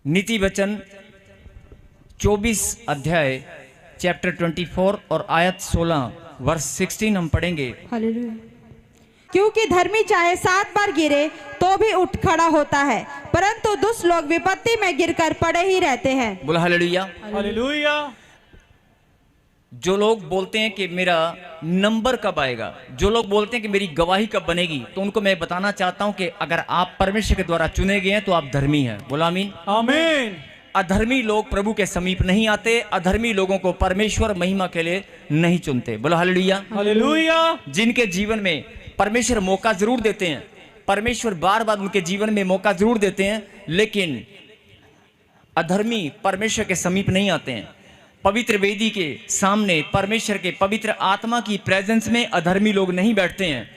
नीति वचन 24 अध्याय चैप्टर 24 और आयत 16 वर्ष 16 हम पढ़ेंगे। हालेलुया। क्योंकि धर्मी चाहे 7 बार गिरे तो भी उठ खड़ा होता है, परंतु दुष्ट लोग विपत्ति में गिरकर पड़े ही रहते हैं। बोला हालेलुया। हालेलुया। जो लोग बोलते हैं कि मेरा नंबर कब आएगा, जो लोग बोलते हैं कि मेरी गवाही कब बनेगी, तो उनको मैं बताना चाहता हूं कि अगर आप परमेश्वर के द्वारा चुने गए हैं तो आप धर्मी हैं। बोला आमीन। आमीन। अधर्मी लोग प्रभु के समीप नहीं आते, अधर्मी लोगों को परमेश्वर महिमा के लिए नहीं चुनते। बोला हालेलुया। हालेलुया। जिनके जीवन में परमेश्वर मौका जरूर देते हैं, परमेश्वर बार बार उनके जीवन में मौका जरूर देते हैं, लेकिन अधर्मी परमेश्वर के समीप नहीं आते हैं। पवित्र वेदी के सामने परमेश्वर के पवित्र आत्मा की प्रेजेंस में अधर्मी लोग नहीं बैठते हैं।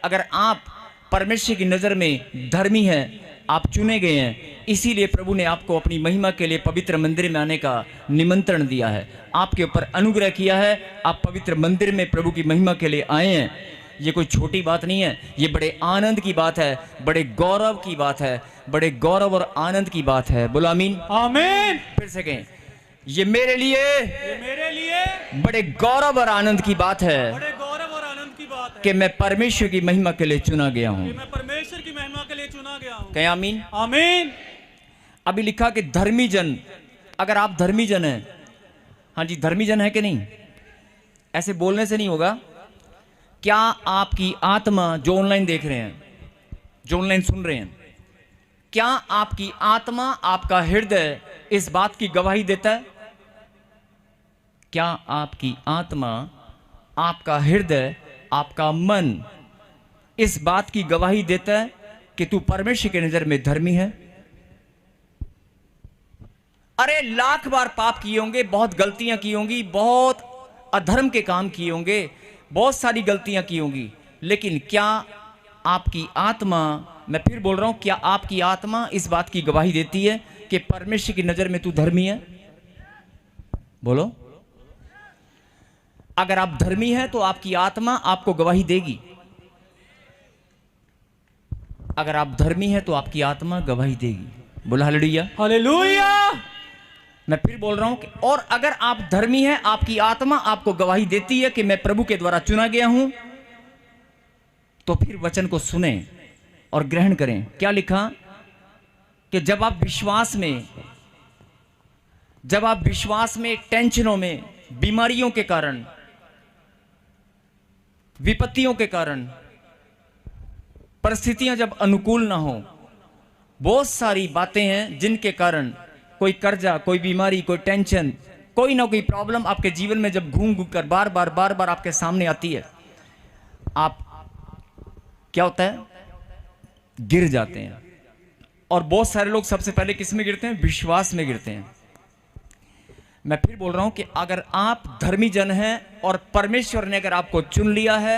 अगर आप परमेश्वर की नजर में धर्मी हैं, आप चुने गए हैं, इसीलिए प्रभु ने आपको अपनी महिमा के लिए पवित्र मंदिर में आने का निमंत्रण दिया है, आपके ऊपर अनुग्रह किया है। आप पवित्र मंदिर में प्रभु की महिमा के लिए आए हैं। ये कोई छोटी बात नहीं है, ये बड़े आनंद की बात है, बड़े गौरव की बात है, बड़े गौरव और आनंद की बात है। बोलो आमीन। आमीन। फिर से कहें, ये मेरे लिए बड़े गौरव और आनंद की बात है बड़े गौरव और आनंद की बात है कि मैं परमेश्वर की महिमा के लिए चुना गया हूं। कि मैं परमेश्वर की महिमा के लिए चुना गया हूं। कहें आमीन। आमीन। अभी लिखा कि धर्मी जन, अगर आप धर्मी जन हैं, हाँ जी धर्मी जन है कि नहीं, ऐसे बोलने से नहीं होगा। क्या आपकी आत्मा, जो ऑनलाइन देख रहे हैं, जो ऑनलाइन सुन रहे हैं, क्या आपकी आत्मा, आपका हृदय इस बात की गवाही देता है? क्या आपकी आत्मा, आपका हृदय, आपका मन इस बात की गवाही देता है कि तू परमेश्वर की नजर में धर्मी है? अरे लाख बार पाप किए होंगे, बहुत गलतियां की होंगी, बहुत अधर्म के काम किए होंगे, बहुत सारी गलतियां की होंगी, लेकिन क्या आपकी आत्मा, मैं फिर बोल रहा हूं, क्या आपकी आत्मा इस बात की गवाही देती है कि परमेश्वर की नजर में तू धर्मी है? बोलो। अगर आप धर्मी हैं तो आपकी आत्मा आपको गवाही देगी। अगर आप धर्मी हैं तो आपकी आत्मा गवाही देगी। बोला हालेलुया। हालेलुया। मैं फिर बोल रहा हूं कि और अगर आप धर्मी हैं, आपकी आत्मा आपको गवाही देती है कि मैं प्रभु के द्वारा चुना गया हूं, तो फिर वचन को सुने और ग्रहण करें। क्या लिखा कि जब आप विश्वास में टेंशनों में, बीमारियों के कारण, विपत्तियों के कारण, परिस्थितियां जब अनुकूल ना हो, बहुत सारी बातें हैं जिनके कारण कोई कर्जा, कोई बीमारी, कोई टेंशन, कोई ना कोई प्रॉब्लम आपके जीवन में जब घूम घूम कर बार बार आपके सामने आती है, आप क्या होता है, गिर जाते हैं। और बहुत सारे लोग सबसे पहले किस में गिरते हैं? विश्वास में गिरते हैं। मैं फिर बोल रहा हूं कि अगर आप धर्मी जन हैं और परमेश्वर ने अगर आपको चुन लिया है,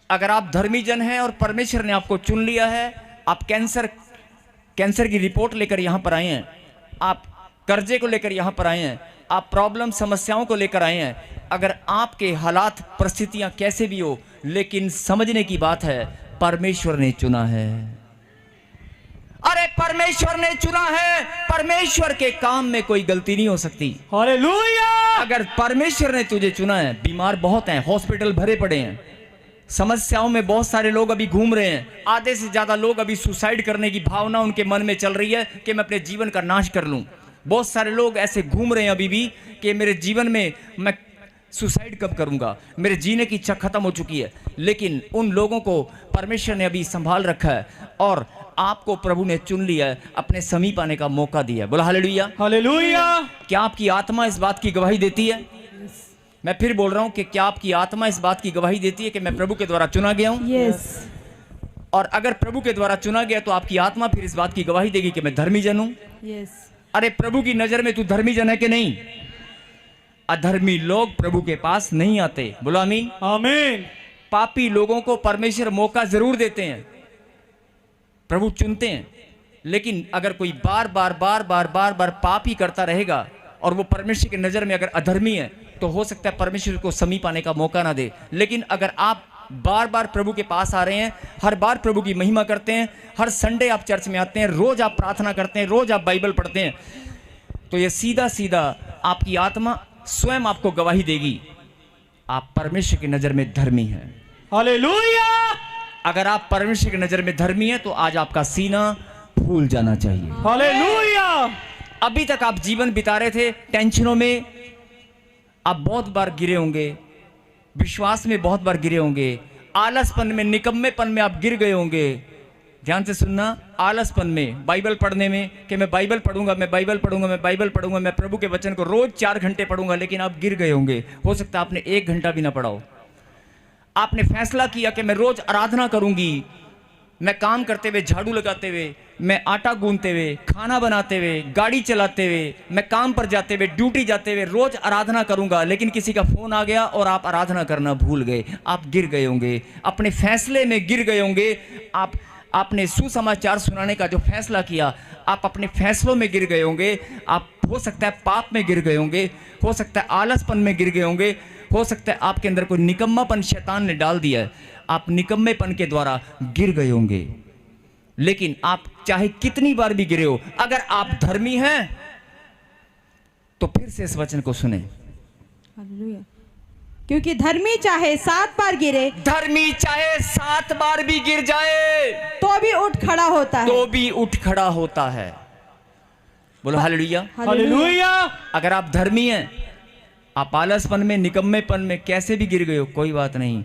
अगर आप धर्मी जन हैं और परमेश्वर ने आपको चुन लिया है, आप कैंसर की रिपोर्ट लेकर यहां पर आए हैं, आप कर्जे को लेकर यहां पर आए हैं, आप प्रॉब्लम समस्याओं को लेकर आए हैं, अगर आपके हालात परिस्थितियां कैसे भी हो, लेकिन समझने की बात है, परमेश्वर ने चुना है। अरे परमेश्वर ने चुना है, परमेश्वर के काम में कोई गलती नहीं हो सकती। हालेलुया। अगर परमेश्वर ने तुझे चुना है, बीमार बहुत हैं, हॉस्पिटल भरे पड़े हैं, समस्याओं में बहुत सारे लोग अभी घूम रहे हैं, आधे से ज्यादा लोग अभी सुसाइड करने की भावना उनके मन में चल रही है कि मैं अपने जीवन का नाश कर लूं। बहुत सारे लोग ऐसे घूम रहे हैं अभी भी कि मेरे जीवन में मैं सुसाइड कब करूंगा, मेरे जीने की इच्छा खत्म हो चुकी है। लेकिन उन लोगों को परमेश्वर ने अभी संभाल रखा है और आपको प्रभु ने चुन लिया है, अपने समीप आने का मौका दिया है। बोला हालेलुया। हालेलुया। क्या आपकी आत्मा इस बात की गवाही देती है? मैं फिर बोल रहा हूं कि क्या आपकी आत्मा इस बात की गवाही देती है कि मैं प्रभु के द्वारा चुना गया हूं? यस। और अगर प्रभु के द्वारा चुना गया तो आपकी आत्मा फिर इस बात की गवाही देगी कि मैं धर्मी जन हूं। यस। अरे प्रभु की नजर में तू धर्मी जन है कि नहीं? अधर्मी लोग प्रभु के पास नहीं आते। बोलो आमीन। आमीन। पापी लोगों को परमेश्वर मौका जरूर देते हैं, प्रभु चुनते हैं, लेकिन अगर कोई बार बार पाप ही करता रहेगा और वो परमेश्वर की नजर में अगर अधर्मी है, तो हो सकता है परमेश्वर को समीप आने का मौका ना दे। लेकिन अगर आप बार बार प्रभु के पास आ रहे हैं, हर बार प्रभु की महिमा करते हैं, हर संडे आप चर्च में आते हैं, रोज आप प्रार्थना करते हैं, रोज आप बाइबल पढ़ते हैं, तो ये सीधा सीधा आपकी आत्मा स्वयं आपको गवाही देगी, आप परमेश्वर की नजर में धर्मी हैं। हालेलुया। अगर आप परमेश्वर की नजर में धर्मी हैं तो आज आपका सीना फूल जाना चाहिए। हालेलुया। अभी तक आप जीवन बिता रहे थे टेंशनों में, आप बहुत बार गिरे होंगे, विश्वास में बहुत बार गिरे होंगे, आलसपन में, निकम्मेपन में आप गिर गए होंगे। ध्यान से सुनना, आलसपन में, बाइबल पढ़ने में कि मैं बाइबल पढ़ूंगा, मैं बाइबल पढ़ूंगा, मैं बाइबल पढ़ूंगा, मैं प्रभु के वचन को रोज 4 घंटे पढ़ूंगा, लेकिन आप गिर गए होंगे। हो सकता है आपने 1 घंटा भी ना पढ़ा हो। आपने फैसला किया कि मैं रोज आराधना करूंगी, मैं काम करते हुए, झाड़ू लगाते हुए, मैं आटा गूंथते हुए, खाना बनाते हुए, गाड़ी चलाते हुए, मैं काम पर जाते हुए, ड्यूटी जाते हुए रोज आराधना करूंगा, लेकिन किसी का फोन आ गया और आप आराधना करना भूल गए। आप गिर गए होंगे, अपने फैसले में गिर गए होंगे। आपने सुसमाचार सुनाने का जो फैसला किया, आप अपने फैसलों में गिर गए होंगे। आप हो सकता है पाप में गिर गए होंगे, हो सकता है आलसपन में गिर गए होंगे, हो सकता है आपके अंदर कोई निकम्मापन शैतान ने डाल दिया है, आप निकम्मेपन के द्वारा गिर गए होंगे। लेकिन आप चाहे कितनी बार भी गिरे हो, अगर आप धर्मी हैं तो फिर से इस वचन को सुने। हालेलुया। क्योंकि धर्मी चाहे 7 बार गिरे, धर्मी चाहे 7 बार भी गिर जाए तो भी उठ खड़ा होता है। तो भी उठ खड़ा होता है। बोलो हालेलुया। हालेलुया। अगर आप धर्मी हैं, आप आलसपन में, निकम्मेपन में कैसे भी गिर गए हो, कोई बात नहीं।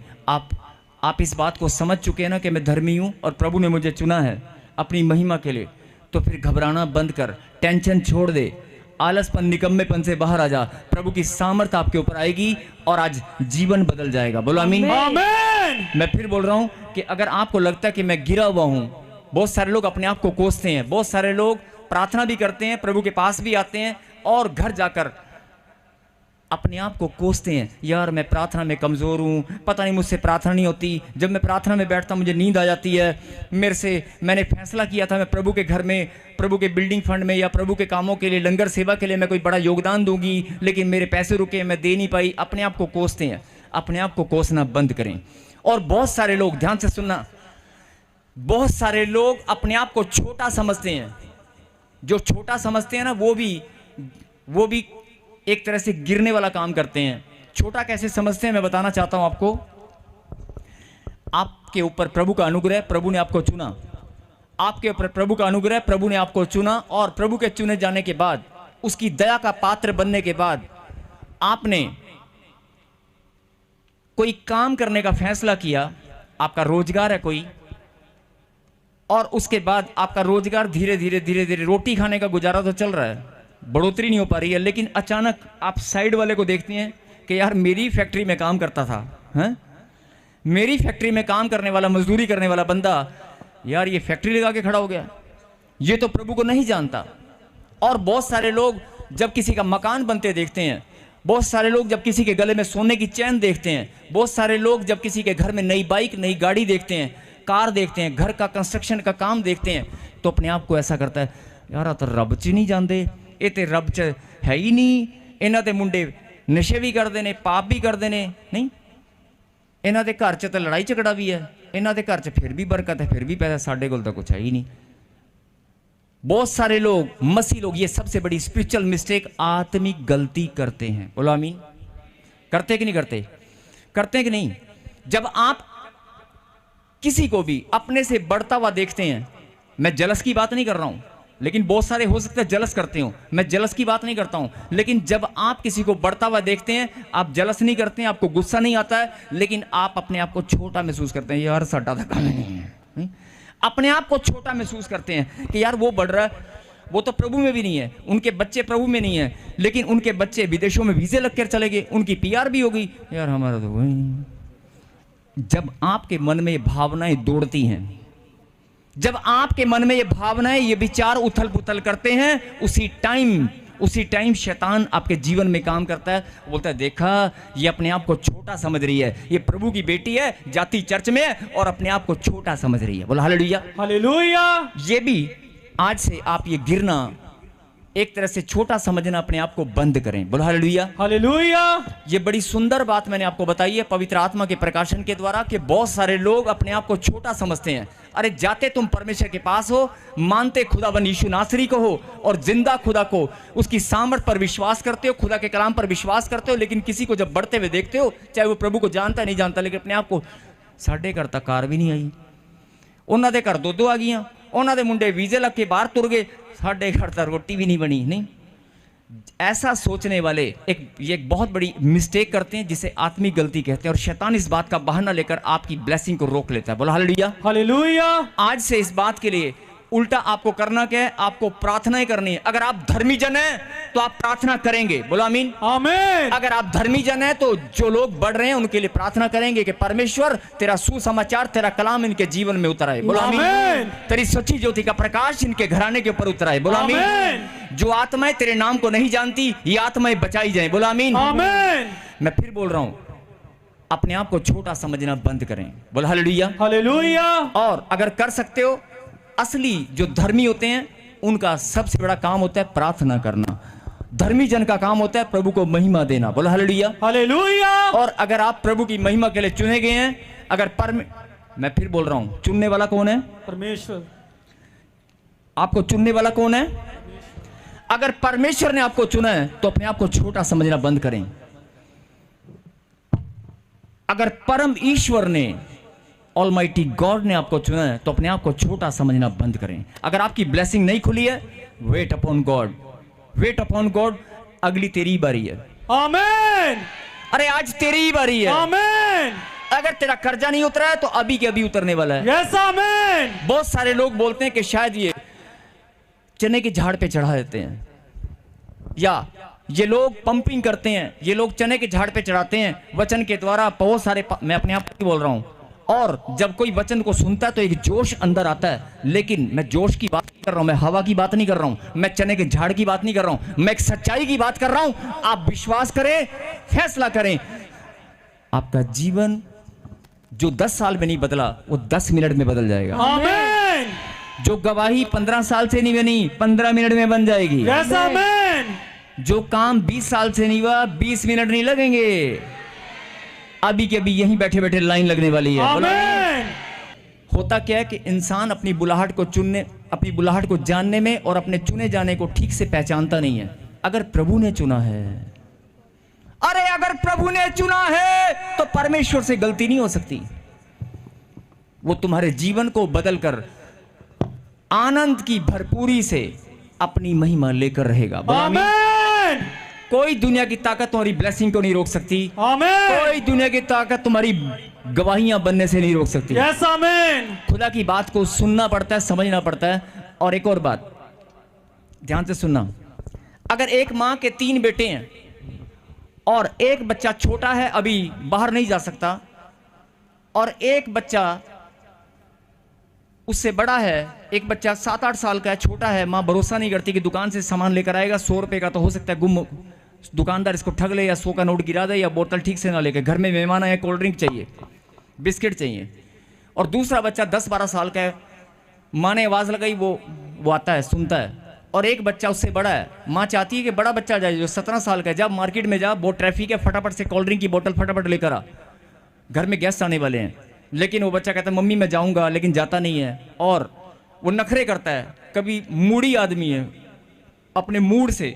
आप इस बात को समझ चुके हैं ना कि मैं धर्मी हूं और प्रभु ने मुझे चुना है अपनी महिमा के लिए, तो फिर घबराना बंद कर, टेंशन छोड़ दे, आलसपन, निकम्मेपन से बाहर आ जा। प्रभु की सामर्थ आपके ऊपर आएगी और आज जीवन बदल जाएगा। बोलो आमीन। आमीन। मैं फिर बोल रहा हूं कि अगर आपको लगता है कि मैं गिरा हुआ हूं, बहुत सारे लोग अपने आप को कोसते हैं, बहुत सारे लोग प्रार्थना भी करते हैं, प्रभु के पास भी आते हैं और घर जाकर अपने आप को कोसते हैं, यार मैं प्रार्थना में कमज़ोर हूँ, पता नहीं मुझसे प्रार्थना नहीं होती, जब मैं प्रार्थना में बैठता मुझे नींद आ जाती है, मैंने फैसला किया था मैं प्रभु के घर में, प्रभु के बिल्डिंग फंड में या प्रभु के कामों के लिए, लंगर सेवा के लिए मैं कोई बड़ा योगदान दूंगी, लेकिन मेरे पैसे रुके, मैं दे नहीं पाई। अपने आप को कोसते हैं। अपने आप को कोसना बंद करें। और बहुत सारे लोग, ध्यान से सुनना, बहुत सारे लोग अपने आप को छोटा समझते हैं। जो छोटा समझते हैं ना, वो भी एक तरह से गिरने वाला काम करते हैं। छोटा कैसे समझते हैं मैं बताना चाहता हूं आपको। आपके ऊपर प्रभु का अनुग्रह, प्रभु ने आपको चुना, आपके ऊपर प्रभु का अनुग्रह, प्रभु ने आपको चुना, और प्रभु के चुने जाने के बाद, उसकी दया का पात्र बनने के बाद, आपने कोई काम करने का फैसला किया, आपका रोजगार है कोई, और उसके बाद आपका रोजगार धीरे धीरे रोटी खाने का गुजारा तो चल रहा है, बढ़ोतरी नहीं हो पा रही है, लेकिन अचानक आप साइड वाले को देखते हैं कि यार मेरी फैक्ट्री में काम करता था, हैं? मेरी फैक्ट्री में काम करने वाला, मजदूरी करने वाला बंदा, यार ये फैक्ट्री लगा के खड़ा हो गया, ये तो प्रभु को नहीं जानता। और बहुत सारे लोग जब किसी का मकान बनते देखते हैं, बहुत सारे लोग जब किसी के गले में सोने की चैन देखते हैं, बहुत सारे लोग जब किसी के घर में नई बाइक, नई गाड़ी देखते हैं, कार देखते हैं, घर का कंस्ट्रक्शन का काम देखते हैं, तो अपने आप को ऐसा करता है, यार तो रब च नहीं जानते, ये तो रब च है ही नहीं, इन्हों के मुंडे नशे भी करते हैं, पाप भी करते हैं, नहीं इन्हों के घर च तो लड़ाई झगड़ा भी है, इन्हों के घर च फिर भी बरकत है, फिर भी पैसा, साढ़े को तो कुछ है ही नहीं। बहुत सारे लोग, मसीह लोग, ये सबसे बड़ी स्पिरिचुअल मिस्टेक, आत्मिक गलती करते हैं। बोलो आमीन। करते कि नहीं करते? करते हैं कि नहीं? जब आप किसी को भी अपने से बढ़ता हुआ देखते हैं, मैं जलस की बात नहीं कर रहा हूं, लेकिन बहुत सारे हो सकते हैं जलस करते हो, मैं जलस की बात नहीं करता हूं, लेकिन जब आप किसी को बढ़ता हुआ देखते हैं, आप जलस नहीं करते हैं, आपको गुस्सा नहीं आता है, लेकिन आप अपने आप को छोटा महसूस करते हैं, यार साडा तो काम नहीं है। अपने आप को छोटा महसूस करते हैं कि यार वो बढ़ रहा है, वो तो प्रभु में भी नहीं है, उनके बच्चे प्रभु में नहीं है, लेकिन उनके बच्चे विदेशों में वीजे लग कर चले गए, उनकी PR भी हो गई, यार हमारा तो वही। जब आपके मन में ये भावनाएं दौड़ती हैं, जब आपके मन में ये भावनाएं, ये विचार उथल पुथल करते हैं, उसी टाइम शैतान आपके जीवन में काम करता है। बोलता है, देखा ये अपने आप को छोटा समझ रही है, ये प्रभु की बेटी है, जाती चर्च में है और अपने आप को छोटा समझ रही है। बोला हालेलुया। हालेलुया। ये भी आज से आप ये गिरना एक तरह से छोटा समझना अपने आप को बंद करें। बोलो हालेलुया। हालेलुया। ये बड़ी सुंदर बात मैंने आपको बताई है पवित्र आत्मा के प्रकाशन के द्वारा कि बहुत सारे लोग अपने आप को छोटा समझते हैं। अरे जाते तुम परमेश्वर के पास हो, मानते खुदाबंद यीशु नासरी को हो और जिंदा खुदा को, उसकी सामर्थ पर विश्वास करते हो, खुदा के कलाम पर विश्वास करते हो, लेकिन किसी को जब बढ़ते हुए देखते हो, चाहे वो प्रभु को जानता नहीं जानता, लेकिन अपने आप को साढ़े घर तक कार भी नहीं आई, ਉਹਨਾਂ ਦੇ ਘਰ ਦੁੱਧ ਆ ਗਈਆਂ, ਉਹਨਾਂ ਦੇ ਮੁੰਡੇ ਵੀਜ਼ੇ ਲੱਗ ਕੇ ਬਾਹਰ ਤੁਰ ਗਏ, ਸਾਡੇ घर तक रोटी भी नहीं बनी। नहीं, ऐसा सोचने वाले ये एक बहुत बड़ी मिस्टेक करते हैं जिसे आत्मिक गलती कहते हैं, और शैतान इस बात का बहाना लेकर आपकी ब्लेसिंग को रोक लेता है। बोलो हालेलुया। हालेलुया। आज से इस बात के लिए उल्टा आपको करना क्या है? आपको प्रार्थनाएं करनी है। अगर आप धर्मी जन हैं तो आप प्रार्थना करेंगे। बोलो आमीन। आमीन। अगर आप धर्मी जन हैं तो जो लोग बढ़ रहे हैं उनके लिए प्रार्थना करेंगे कि परमेश्वर तेरा सुसमाचार, तेरा कलाम इनके जीवन में उतराए। बोलो आमीन। तेरी सच्ची ज्योति का प्रकाश इनके घराने के ऊपर उतराए। बोलो आमीन। जो आत्माएं तेरे नाम को नहीं जानती, ये आत्माएं बचाई जाए। बोलो आमीन। आमीन। मैं फिर बोल रहा हूं, अपने आप को छोटा समझना बंद करें। बोलो हालेलुया। हालेलुया। और अगर कर सकते हो, असली जो धर्मी होते हैं उनका सबसे बड़ा काम होता है प्रार्थना करना। धर्मी जन का काम होता है प्रभु को महिमा देना। बोलो हालेलुया। हालेलुया। और अगर आप प्रभु की महिमा के लिए चुने गए हैं, अगर मैं फिर बोल रहा हूं, चुनने वाला कौन है? परमेश्वर। आपको चुनने वाला कौन है? अगर परमेश्वर ने आपको चुना है तो अपने आप को छोटा समझना बंद करें। अगर परम ईश्वर ने, ऑलमाइटी गॉड ने आपको चुना है तो अपने आप को छोटा समझना बंद करें। अगर आपकी ब्लेसिंग नहीं खुली है, weight upon God, weight upon God. अगली तेरी बारी है। आमीन। अरे आज तेरी ही बारी है। आमीन। अगर तेरा कर्जा नहीं उतरा है तो अभी के अभी उतरने वाला है। यस आमीन। बहुत सारे लोग बोलते हैं कि शायद ये चने के झाड़ पे चढ़ा देते हैं, या ये लोग पंपिंग करते हैं, ये लोग चने के झाड़ पे चढ़ाते हैं वचन के द्वारा। बहुत सारे मैं अपने आप को बोल रहा हूं, और जब कोई वचन को सुनता है तो एक जोश अंदर आता है। लेकिन मैं जोश की बात नहीं कर रहा हूं, मैं हवा की बात नहीं कर रहा हूं, मैं चने के झाड़ की बात नहीं कर रहा हूं, मैं एक सच्चाई की बात कर रहा हूं। आप विश्वास करें, फैसला करें, आपका जीवन जो 10 साल में नहीं बदला वो 10 मिनट में बदल जाएगा। आमीन। जो गवाही 15 साल से नहीं बनी 15 मिनट में बन जाएगी। यस आमीन। जो काम 20 साल से नहीं हुआ 20 मिनट नहीं लगेंगे। अभी के अभी यहीं बैठे बैठे लाइन लगने वाली है। आमीन। होता क्या है कि इंसान अपनी बुलाहट को चुनने, अपनी बुलाहट को जानने में और अपने चुने जाने को ठीक से पहचानता नहीं है। अगर प्रभु ने चुना है, अरे अगर प्रभु ने चुना है तो परमेश्वर से गलती नहीं हो सकती। वो तुम्हारे जीवन को बदलकर आनंद की भरपूरी से अपनी महिमा लेकर रहेगा। आमीन। कोई दुनिया की ताकत तुम्हारी ब्लेसिंग को नहीं रोक सकती। आमीन। कोई दुनिया की ताकत तुम्हारी गवाहियां बनने से नहीं रोक सकती। यस आमीन। खुदा की बात को सुनना पड़ता है, समझना पड़ता है। और एक और बात ध्यान से सुनना, अगर एक मां के 3 बेटे हैं और एक बच्चा छोटा है, अभी बाहर नहीं जा सकता, और एक बच्चा उससे बड़ा है, एक बच्चा 7-8 साल का है, छोटा है, मां भरोसा नहीं करती कि दुकान से सामान लेकर आएगा 100 रुपए का, तो हो सकता है गुम, दुकानदार इसको ठग ले या 100 का नोट गिरा दे या बोतल ठीक से ना लेके, घर में मेहमान आए, कोल्ड ड्रिंक चाहिए, बिस्किट चाहिए। और दूसरा बच्चा 10-12 साल का है, माँ ने आवाज़ लगाई, वो आता है, सुनता है। और एक बच्चा उससे बड़ा है, माँ चाहती है कि बड़ा बच्चा जाए जो 17 साल का है, जब मार्केट में जा, बहुत ट्रैफिक है, फटाफट से कोल्ड ड्रिंक की बोतल फटाफट लेकर आ, घर में गेस्ट आने वाले हैं। लेकिन वो बच्चा कहता है मम्मी मैं जाऊँगा, लेकिन जाता नहीं है, और वो नखरे करता है। कभी मूडी आदमी है अपने मूड से,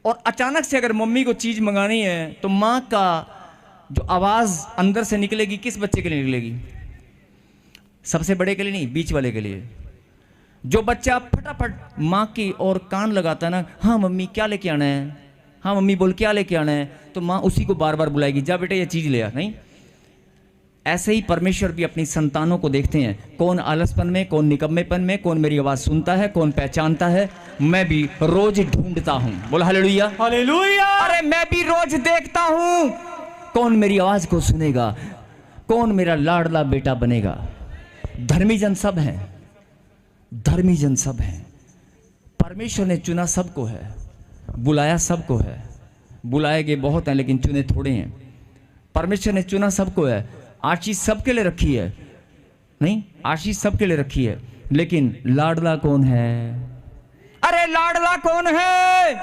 और अचानक से अगर मम्मी को चीज़ मंगानी है तो माँ का जो आवाज़ अंदर से निकलेगी किस बच्चे के लिए निकलेगी? सबसे बड़े के लिए नहीं, बीच वाले के लिए। जो बच्चा फटाफट माँ की और कान लगाता है ना, हाँ मम्मी क्या लेके आना है, हाँ मम्मी बोल क्या लेके आना है, तो माँ उसी को बार बार बुलाएगी, जा बेटे ये चीज़ ले आ। नहीं, ऐसे ही परमेश्वर भी अपनी संतानों को देखते हैं, कौन आलसपन में, कौन निकम्मेपन में, कौन मेरी आवाज़ सुनता है, कौन पहचानता है। मैं भी रोज ढूंढता हूँ। बोला हालेलुया। हालेलुया। अरे मैं भी रोज देखता हूँ कौन मेरी आवाज़ को सुनेगा, कौन मेरा लाडला बेटा बनेगा। धर्मी जन सब हैं, धर्मी जन सब हैं। परमेश्वर ने चुना सबको है, बुलाया सबको है। बुलाए गए बहुत हैं लेकिन चुने थोड़े हैं। परमेश्वर ने चुना सबको है, आशीष सबके लिए रखी है, नहीं आशीष सबके लिए रखी है, लेकिन लाडला कौन है? अरे लाडला कौन है?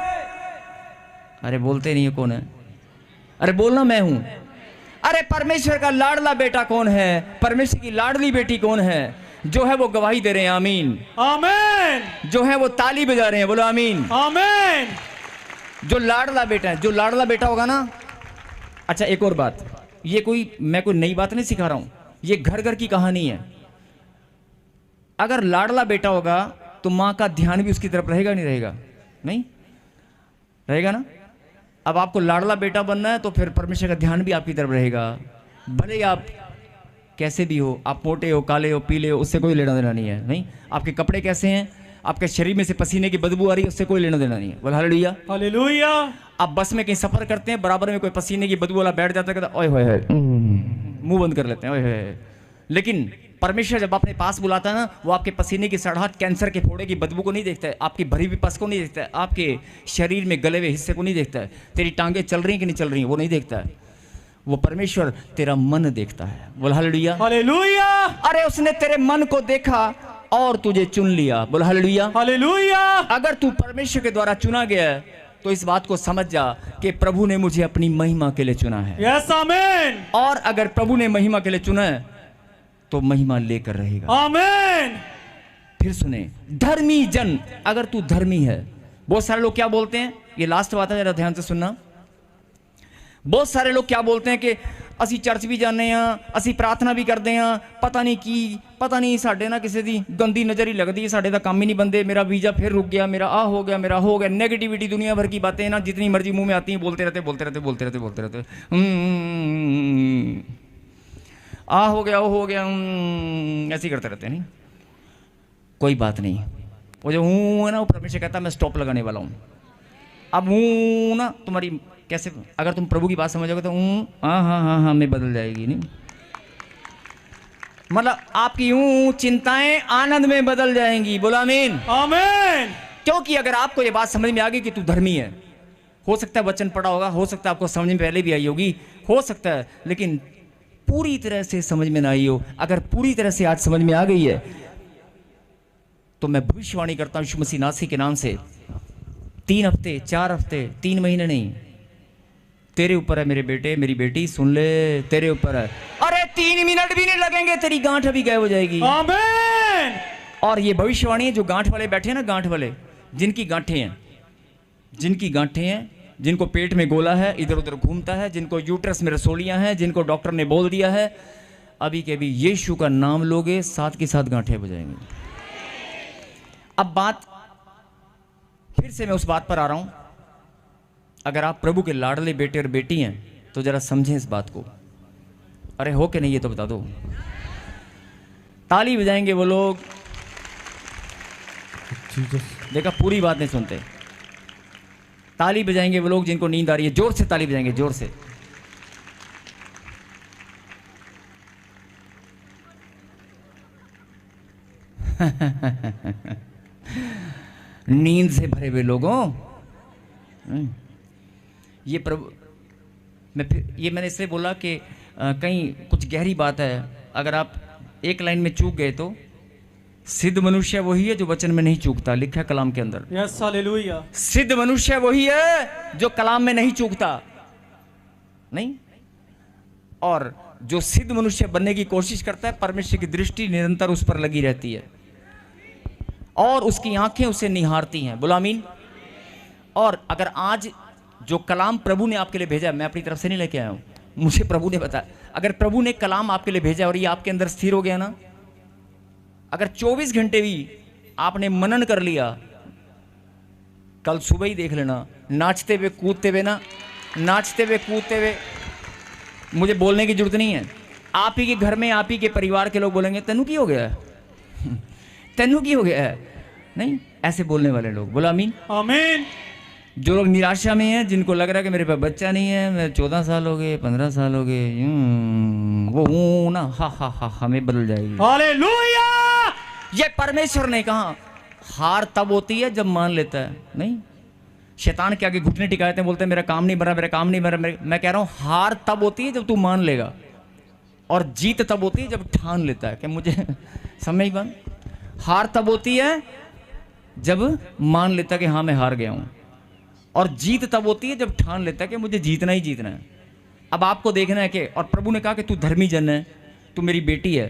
अरे बोलते नहीं है कौन है? अरे बोलना मैं हूं। अरे परमेश्वर का लाडला बेटा कौन है? परमेश्वर की लाडली बेटी कौन है? जो है वो गवाही दे रहे हैं, आमीन। आमीन। जो है वो ताली बजा रहे हैं, बोलो आमीन। आमीन। जो लाडला बेटा है, जो लाडला बेटा होगा ना। अच्छा एक और बात, ये मैं कोई नई बात नहीं सिखा रहा हूं, ये घर घर की कहानी है। अगर लाडला बेटा होगा तो मां का ध्यान भी उसकी तरफ रहेगा नहीं रहेगा? नहीं रहेगा ना। अब आपको लाडला बेटा बनना है तो फिर परमेश्वर का ध्यान भी आपकी तरफ रहेगा। भले ही आप कैसे भी हो, आप मोटे हो, काले हो, पीले हो, उससे कोई लेना देना नहीं है। नहीं, आपके कपड़े कैसे हैं, आपके शरीर में से पसीने की बदबू आ रही है, उससे कोई लेना देना नहीं है। बोल हालेलुया। हालेलुया। आप बस में कहीं सफर करते हैं, बराबर में कोई पसीने की बदबू वाला बैठ जाता है, कहता ओए होए, मुंह बंद कर लेते हैं, ओए होए। लेकिन परमेश्वर जब अपने पास बुलाता है ना, वो आपके पसीने की सड़ाहट, कैंसर के फोड़े की बदबू को नहीं देखता है, आपकी भरी हुई पस को नहीं देखता है, आपके शरीर में गले हुए हिस्से को नहीं देखता है, तेरी टांगे चल रही हैं कि नहीं चल रही हैं वो नहीं देखता है। वो परमेश्वर तेरा मन देखता है। बोल हालेलुया। हालेलुया। अरे उसने तेरे मन को देखा और तुझे चुन लिया। बोल हालेलुया। हालेलुया। अगर तू परमेश्वर के द्वारा चुना गया है तो इस बात को समझ जा कि प्रभु ने मुझे अपनी महिमा के लिए चुना है। यस आमीन। और अगर प्रभु ने महिमा के लिए चुना है तो महिमा लेकर रहेगा। आमीन। फिर सुने, धर्मी जन, अगर तू धर्मी है। बहुत सारे लोग क्या बोलते हैं, ये लास्ट बात है, जरा ध्यान से सुनना। बहुत सारे लोग क्या बोलते हैं कि असी चर्च भी जाने हैं, असी प्रार्थना भी करते हैं, पता नहीं साढ़े ना किसी की गंदी नज़र ही लगती है, साढ़े का काम ही नहीं बनते, मेरा वीजा फिर रुक गया, मेरा आ हो गया, मेरा हो गया। नेगेटिविटी दुनिया भर की बातें ना जितनी मर्जी मुंह में आती हैं, बोलते रहते आ हो गया, वो हो गया, ऐसे ही करते रहते हैं। नहीं, कोई बात नहीं। वो जो हूँ है ना, वो परमेश्वर कहता है मैं स्टॉप लगाने वाला हूँ। अब हूँ ना तुम्हारी कैसे, अगर तुम प्रभु की बात समझोगे तो हाँ में बदल जाएगी। नहीं, मतलब आपकी चिंताएं आनंद में बदल जाएंगी। बोला आमीन। आमीन। क्योंकि अगर आपको ये बात समझ में आ गई कि तू धर्मी है, हो सकता है वचन पढ़ा होगा, हो सकता है आपको समझ में पहले भी आई होगी, हो सकता है, लेकिन पूरी तरह से समझ में ना आई हो। अगर पूरी तरह से आज समझ में आ गई है तो मैं भविष्यवाणी करता हूं यीशु मसीह नासरी के नाम से, 3 हफ्ते, 4 हफ्ते, 3 महीने नहीं, तेरे ऊपर है मेरे बेटे, मेरी बेटी, सुन ले, तेरे ऊपर है। अरे 3 मिनट भी नहीं लगेंगे, तेरी गांठ अभी गायब हो जाएगी। आमीन। और ये भविष्यवाणी है, जो गांठ वाले बैठे हैं ना, गांठ वाले, जिनकी गांठें हैं, जिनको पेट में गोला है, इधर उधर घूमता है, जिनको यूट्रस में रसोलियां हैं, जिनको डॉक्टर ने बोल दिया है, अभी के अभी यीशु का नाम लोगे, साथ के साथ गांठें बजाएंगे। अब बात फिर से मैं उस बात पर आ रहा हूं, अगर आप प्रभु के लाडले बेटे और बेटी हैं तो जरा समझें इस बात को। अरे हो कि नहीं ये तो बता दो। ताली बजाएंगे वो लोग, देखा पूरी बात नहीं सुनते। ताली बजाएंगे वो लोग जिनको नींद आ रही है, जोर से ताली बजाएंगे, जोर से। नींद से भरे हुए लोगों, ये प्रभु ये मैंने इसलिए बोला कि कहीं कुछ गहरी बात है। अगर आप एक लाइन में चूक गए तो सिद्ध मनुष्य वही है जो वचन में नहीं चूकता, लिखा है कलाम के अंदर। Yes hallelujah. सिद्ध मनुष्य वही है जो कलाम में नहीं चूकता। नहीं, और जो सिद्ध मनुष्य बनने की कोशिश करता है, परमेश्वर की दृष्टि निरंतर उस पर लगी रहती है और उसकी आंखें उसे निहारती हैं। बोलो आमीन। और अगर आज जो कलाम प्रभु ने आपके लिए भेजा, मैं अपनी तरफ से नहीं लेके आया हूं, मुझे प्रभु ने बताया, अगर प्रभु ने कलाम आपके लिए भेजा और ये आपके अंदर स्थिर हो गया ना, अगर 24 घंटे भी आपने मनन कर लिया, कल सुबह ही देख लेना, नाचते हुए कूदते हुए, मुझे बोलने की जरूरत नहीं है, आप ही के घर में, आप ही के परिवार के लोग बोलेंगे तेनू की हो गया है, तेनू की हो गया है। नहीं, ऐसे बोलने वाले लोग। बोला आमीन। आमीन। जो लोग निराशा में हैं, जिनको लग रहा है कि मेरे पास बच्चा नहीं है, मेरे 14 साल हो गए, 15 साल हो गए, वो ना हा हमें बदल जाएगी। हालेलुया। ये परमेश्वर ने कहा। हार तब होती है जब मान लेता है। नहीं, शैतान के आगे घुटने टिकाते हैं, बोलते हैं मेरा काम नहीं बना, मेरा काम नहीं बना। मैं कह रहा हूं हार तब होती है जब तू मान लेगा, और जीत तब होती है जब ठान लेता है कि मुझे समय बन। हार तब होती है जब मान लेता कि हाँ मैं हार गया हूं। और जीत तब होती है जब ठान लेता है कि मुझे जीतना ही जीतना है। अब आपको देखना है कि, और प्रभु ने कहा कि तू धर्मी जन है, तू मेरी बेटी है,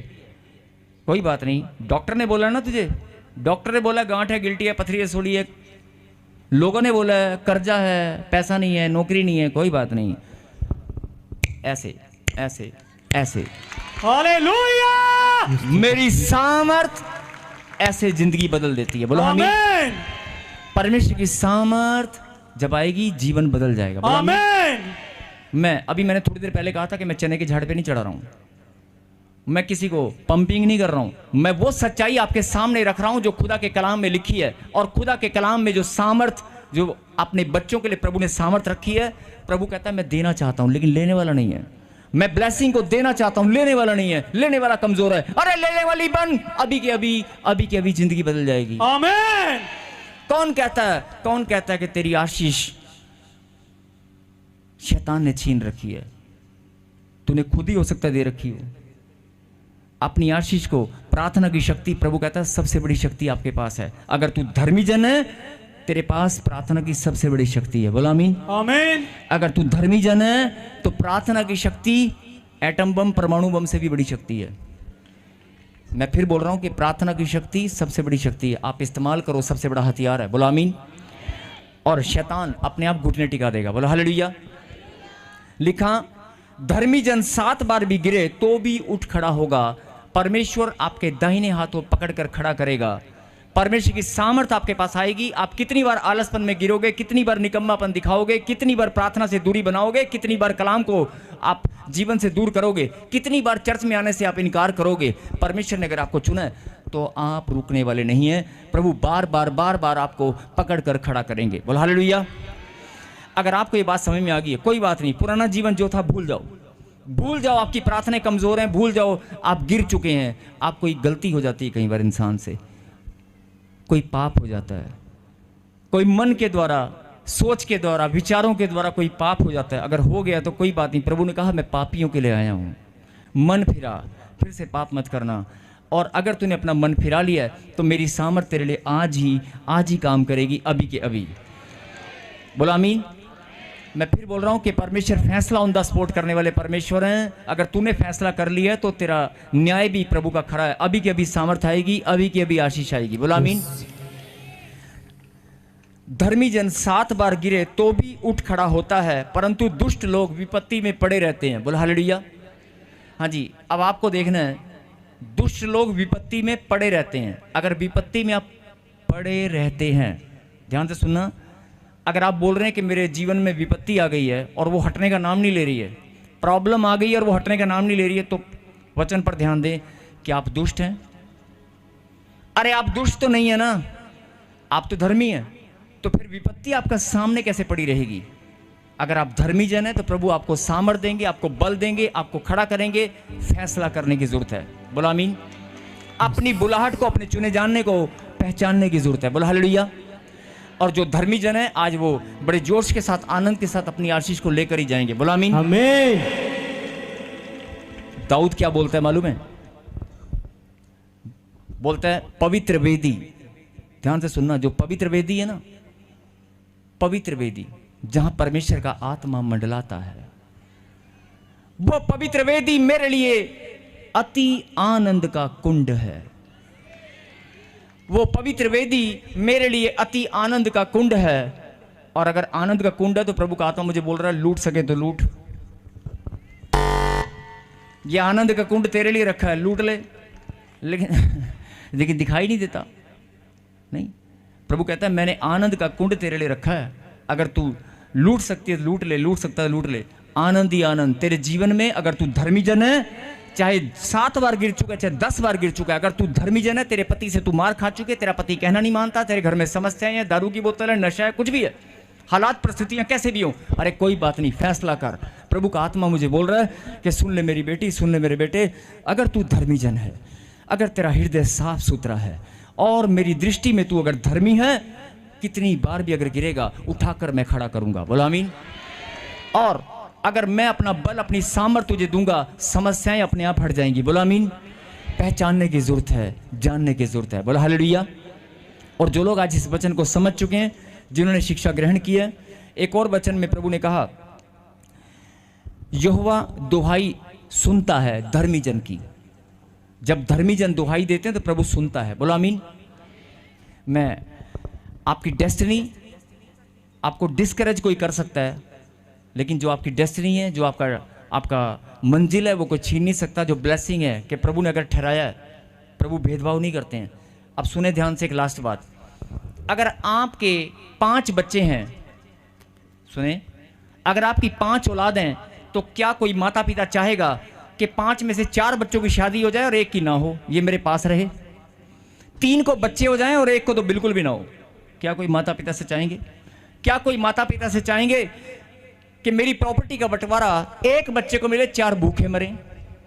कोई बात नहीं। डॉक्टर ने बोला ना तुझे, डॉक्टर ने बोला गांठ है, गिल्टी है, पथरी है, सोड़ी है, लोगों ने बोला कर्जा है, पैसा नहीं है, नौकरी नहीं है, कोई बात नहीं, ऐसे ऐसे ऐसे हालेलुया। मेरी सामर्थ ऐसे जिंदगी बदल देती है। बोलो आमीन। आमीन। परमेश्वर की सामर्थ जब आएगी जीवन बदल जाएगा। बोलो आमीन। आमीन। मैंने थोड़ी देर पहले कहा था कि मैं चने के झाड़ पे नहीं चढ़ा रहा हूं, मैं किसी को पंपिंग नहीं कर रहा हूं, मैं वो सच्चाई आपके सामने रख रहा हूं जो खुदा के कलाम में लिखी है। और खुदा के कलाम में जो सामर्थ, जो अपने बच्चों के लिए प्रभु ने सामर्थ रखी है, प्रभु कहता है मैं देना चाहता हूं लेकिन लेने वाला नहीं है। मैं ब्लेसिंग को देना चाहता हूं, लेने वाला नहीं है, लेने वाला कमजोर है। अरे लेने वाली बन, अभी की अभी जिंदगी बदल जाएगी। आमीन। कौन कहता है कि तेरी आशीष शैतान ने छीन रखी है? तूने खुद ही हो सकता है दे रखी हो अपनी आशीष को। प्रार्थना की शक्ति, प्रभु कहता है सबसे बड़ी शक्ति आपके पास है। अगर तू धर्मी जन है, तेरे पास प्रार्थना की सबसे बड़ी शक्ति है। बोला आमीन। आमीन। अगर तू धर्मी जन है तो प्रार्थना की शक्ति एटम बम, परमाणु बम से भी बड़ी शक्ति है। मैं फिर बोल रहा हूं कि प्रार्थना की शक्ति सबसे बड़ी शक्ति है। आप इस्तेमाल करो, सबसे बड़ा हथियार है। बोला आमीन। और शैतान अपने आप घुटने टिका देगा। बोला हालेलुया। लिखा, धर्मी जन 7 बार भी गिरे तो भी उठ खड़ा होगा। परमेश्वर आपके दाहिने हाथों पकड़कर खड़ा करेगा। परमेश्वर की सामर्थ आपके पास आएगी। आप कितनी बार आलसपन में गिरोगे, कितनी बार निकम्मापन दिखाओगे, कितनी बार प्रार्थना से दूरी बनाओगे, कितनी बार कलाम को आप जीवन से दूर करोगे, कितनी बार चर्च में आने से आप इनकार करोगे, परमेश्वर ने अगर आपको चुना है तो आप रुकने वाले नहीं हैं। प्रभु बार बार आपको पकड़ कर खड़ा करेंगे। बोल हालेलुया। अगर आपको ये बात समझ में आ गई है, कोई बात नहीं, पुराना जीवन जो था भूल जाओ, भूल जाओ। आपकी प्रार्थनाएं कमजोर हैं, भूल जाओ, आप गिर चुके हैं। आप कोई गलती हो जाती है कई बार इंसान से, कोई पाप हो जाता है, कोई मन के द्वारा, सोच के द्वारा, विचारों के द्वारा कोई पाप हो जाता है। अगर हो गया तो कोई बात नहीं। प्रभु ने कहा मैं पापियों के लिए आया हूं, मन फिरा, फिर से पाप मत करना। और अगर तूने अपना मन फिरा लिया है तो मेरी सामर्थ तेरे लिए आज ही काम करेगी, अभी के अभी। बोला आमीन। मैं फिर बोल रहा हूं कि परमेश्वर फैसला ऑन द स्पॉट करने वाले परमेश्वर हैं। अगर तूने फैसला कर लिया है तो तेरा न्याय भी प्रभु का खड़ा है। अभी की अभी सामर्थ आएगी, अभी की अभी आशीष आएगी। बोला आमीन। धर्मी जन 7 बार गिरे तो भी उठ खड़ा होता है, परंतु दुष्ट लोग विपत्ति में पड़े रहते हैं। बोला हालेलुया। हाँ जी, अब आपको देखना है, दुष्ट लोग विपत्ति में पड़े रहते हैं। अगर विपत्ति में आप पड़े रहते हैं, ध्यान से सुनना, अगर आप बोल रहे हैं कि मेरे जीवन में विपत्ति आ गई है और वो हटने का नाम नहीं ले रही है, प्रॉब्लम आ गई है और वो हटने का नाम नहीं ले रही है, तो वचन पर ध्यान दें कि आप दुष्ट हैं। अरे आप दुष्ट तो नहीं है ना, आप तो धर्मी हैं, तो फिर विपत्ति आपका सामने कैसे पड़ी रहेगी? अगर आप धर्मी जन हैं तो प्रभु आपको सामर्थ देंगे, आपको बल देंगे, आपको खड़ा करेंगे। फैसला करने की जरूरत है। बोला आमीन। अपनी बुलाहट को, अपने चुने जानने को पहचानने की जरूरत है। बोला हालेलुया। और जो धर्मी जन है आज वो बड़े जोश के साथ, आनंद के साथ अपनी आशीष को लेकर ही जाएंगे। बोला आमीन। आमीन। दाऊद क्या बोलता है मालूम है? बोलता है पवित्र वेदी। ध्यान से सुनना, जो पवित्र वेदी है ना, पवित्र वेदी जहां परमेश्वर का आत्मा मंडलाता है, वो पवित्र वेदी मेरे लिए अति आनंद का कुंड है। वो पवित्र वेदी मेरे लिए अति आनंद का कुंड है। और अगर आनंद का कुंड है तो प्रभु का आत्मा मुझे बोल रहा है लूट सके तो लूट। ये आनंद का कुंड तेरे लिए रखा है, लूट ले। लेकिन दिखाई नहीं देता। नहीं, प्रभु कहता है मैंने आनंद का कुंड तेरे लिए रखा है। अगर तू लूट सकती है लूट ले, लूट सकता है लूट ले। आनंद ही आनंद तेरे जीवन में। अगर तू धर्मी जन है, चाहे 7 बार गिर चुका है, चाहे 10 बार गिर चुका है, अगर तू धर्मी जन है, तेरे पति से तू मार खा चुके, तेरा पति कहना नहीं मानता, तेरे घर में समस्याएं हैं, दारू की बोतल है, नशा है, कुछ भी है, हालात परिस्थितियां कैसे भी हो, अरे कोई बात नहीं, फैसला कर। प्रभु का आत्मा मुझे बोल रहा है कि सुन ले मेरी बेटी, सुन ले मेरे बेटे, अगर तू धर्मी जन है, अगर तेरा हृदय साफ सुथरा है और मेरी दृष्टि में तू अगर धर्मी है, कितनी बार भी अगर गिरेगा उठाकर मैं खड़ा करूंगा। बोला आमीन। और अगर मैं अपना बल, अपनी सामर्थ्य तुझे दूंगा, समस्याएं अपने आप हट जाएंगी। बोला आमीन। पहचानने की जरूरत है, जानने की जरूरत है। बोला हालेलुया। और जो लोग आज इस वचन को समझ चुके हैं, जिन्होंने शिक्षा ग्रहण की है, एक और वचन में प्रभु ने कहा, यहोवा दुहाई सुनता है धर्मी जन की। जब धर्मी जन दुहाई देते हैं तो प्रभु सुनता है। बोलो आमीन। मैं आपकी डेस्टिनी, आपको डिस्करेज कोई कर सकता है, लेकिन जो आपकी डेस्टिनी है, जो आपका मंजिल है, वो कोई छीन नहीं सकता। जो ब्लेसिंग है कि प्रभु ने अगर ठहराया है, प्रभु भेदभाव नहीं करते हैं। अब सुने ध्यान से एक लास्ट बात, अगर आपके 5 बच्चे हैं, सुने, अगर आपकी 5 औलाद हैं, तो क्या कोई माता पिता चाहेगा कि 5 में से 4 बच्चों की शादी हो जाए और 1 की ना हो, ये मेरे पास रहे? 3 को बच्चे हो जाएं और 1 को तो बिल्कुल भी ना हो? क्या कोई माता पिता से चाहेंगे? क्या कोई माता पिता से चाहेंगे कि मेरी प्रॉपर्टी का बंटवारा 1 बच्चे को मिले, 4 भूखे मरें?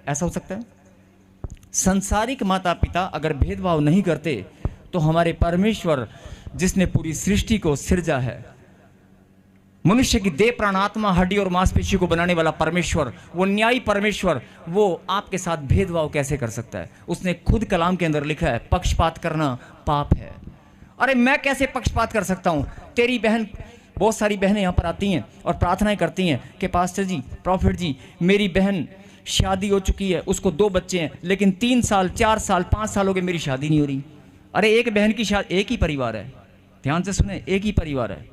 ऐसा हो सकता है? संसारिक माता पिता अगर भेदभाव नहीं करते तो हमारे परमेश्वर जिसने पूरी सृष्टि को सिरजा है, मनुष्य की देह प्राण आत्मा हड्डी और मांसपेशी को बनाने वाला परमेश्वर, वो न्यायी परमेश्वर, वो आपके साथ भेदभाव कैसे कर सकता है? उसने खुद कलाम के अंदर लिखा है, पक्षपात करना पाप है। अरे मैं कैसे पक्षपात कर सकता हूं? तेरी बहन, बहुत सारी बहनें यहां पर आती हैं और प्रार्थनाएं करती हैं कि पास्टर जी, प्रॉफिट जी, मेरी बहन शादी हो चुकी है, उसको 2 बच्चे हैं, लेकिन 3 साल 4 साल 5 साल हो गए, मेरी शादी नहीं हो रही। अरे एक बहन की शादी, एक ही परिवार है, ध्यान से सुने, एक ही परिवार है,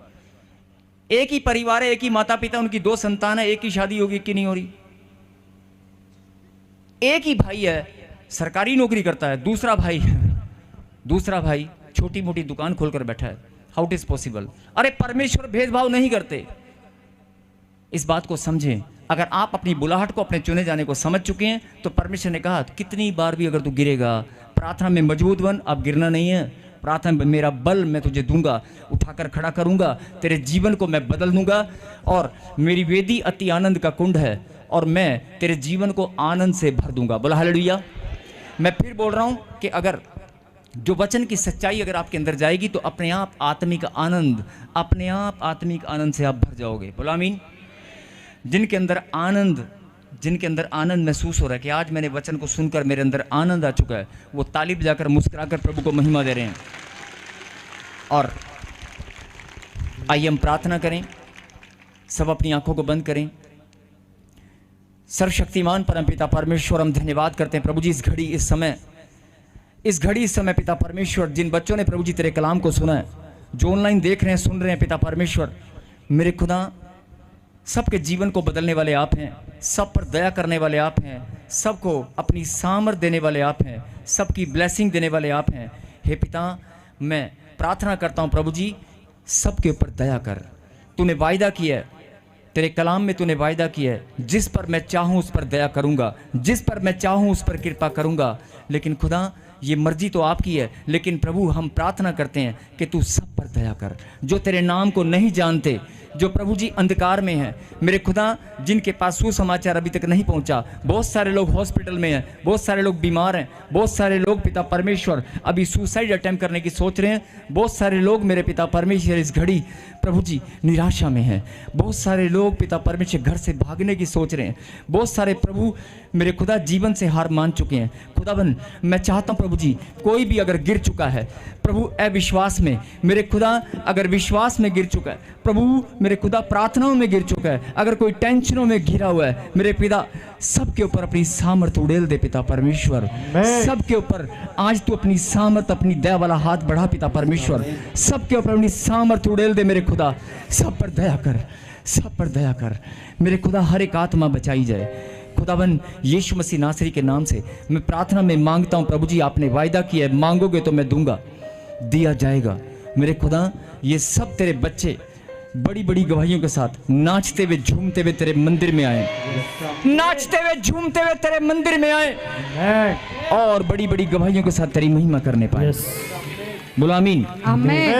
एक ही परिवार है, एक ही माता पिता, उनकी 2 संतान है, एक ही शादी होगी कि नहीं हो रही? एक ही भाई है, सरकारी नौकरी करता है, दूसरा भाई छोटी मोटी दुकान खोलकर बैठा है। How it is possible? अरे परमेश्वर भेदभाव नहीं करते, इस बात को समझें। अगर आप अपनी बुलाहट को, अपने चुने जाने को समझ चुके हैं, तो परमेश्वर ने कहा, कितनी बार भी अगर तू गिरेगा, प्रार्थना में मजबूत बन, अब गिरना नहीं है। प्रार्थना में मेरा बल मैं तुझे दूंगा, उठाकर खड़ा करूंगा, तेरे जीवन को मैं बदल दूंगा, और मेरी वेदी अति आनंद का कुंड है, और मैं तेरे जीवन को आनंद से भर दूंगा। बोला हालेलुया। मैं फिर बोल रहा हूं कि अगर जो वचन की सच्चाई अगर आपके अंदर जाएगी, तो अपने आप आत्मिक आनंद से आप भर जाओगे। बोला आमीन। जिनके अंदर आनंद महसूस हो रहा है कि आज मैंने वचन को सुनकर मेरे अंदर आनंद आ चुका है, वो ताली बजाकर मुस्कुराकर प्रभु को महिमा दे रहे हैं। और आइए हम प्रार्थना करें, सब अपनी आंखों को बंद करें। सर्वशक्तिमान परमपिता परमेश्वर, हम धन्यवाद करते हैं प्रभु जी, इस घड़ी इस समय पिता परमेश्वर, जिन बच्चों ने प्रभु जी तेरे कलाम को सुना है, जो ऑनलाइन देख रहे हैं, सुन रहे हैं, पिता परमेश्वर मेरे खुदा, सबके जीवन को बदलने वाले आप हैं, सब पर दया करने वाले आप हैं, सबको अपनी सामर्थ देने वाले आप हैं, सबकी ब्लेसिंग देने वाले आप हैं। हे पिता, मैं प्रार्थना करता हूं प्रभु जी, सबके ऊपर दया कर। तूने वायदा किया है, तेरे कलाम में तूने वायदा किया है, जिस पर मैं चाहूं उस पर दया करूंगा, जिस पर मैं चाहूं उस पर कृपा करूंगा। लेकिन खुदा, ये मर्जी तो आपकी है, लेकिन प्रभु हम प्रार्थना करते हैं कि तू सब पर दया कर। जो तेरे नाम को नहीं जानते, जो प्रभु जी अंधकार में हैं, मेरे खुदा, जिनके पास सुसमाचार अभी तक नहीं पहुंचा, बहुत सारे लोग हॉस्पिटल में हैं, बहुत सारे लोग बीमार हैं, बहुत सारे लोग पिता परमेश्वर अभी सुसाइड अटेम्प्ट करने की सोच रहे हैं, बहुत सारे लोग मेरे पिता परमेश्वर इस घड़ी प्रभु जी निराशा में हैं, बहुत सारे लोग पिता परमेश्वर घर से भागने की सोच रहे हैं, बहुत सारे प्रभु मेरे खुदा जीवन से हार मान चुके हैं। खुदाबंद, मैं चाहता हूं प्रभु जी, कोई भी अगर गिर चुका है प्रभु अविश्वास में, मेरे खुदा अगर विश्वास में गिर चुका है, प्रभु मेरे खुदा प्रार्थनाओं में गिर चुका है, अगर कोई टेंशनों में घिरा हुआ है, मेरे पिता सबके ऊपर अपनी सामर्थ उड़ेल दे पिता परमेश्वर। सबके ऊपर आज तू अपनी सामर्थ, अपनी दया वाला हाथ बढ़ा पिता परमेश्वर, सबके ऊपर अपनी सामर्थ उड़ेल दे मेरे खुदा। सब पर दया कर, सब पर दया कर मेरे खुदा। हर एक आत्मा बचाई जाए खुदावन, यीशु मसीह नासरी के नाम से मैं प्रार्थना में मांगता हूं प्रभु जी। आपने वायदा किया है, मांगोगे तो मैं दूंगा, दिया जाएगा। मेरे खुदा, ये सब तेरे बच्चे बड़ी बड़ी गवाहियों के साथ नाचते हुए झूमते हुए तेरे मंदिर में आए, नाचते हुए झूमते हुए तेरे मंदिर में आए, और बड़ी बड़ी गवाहियों के साथ तेरी महिमा करने पाए। बोलो आमीन।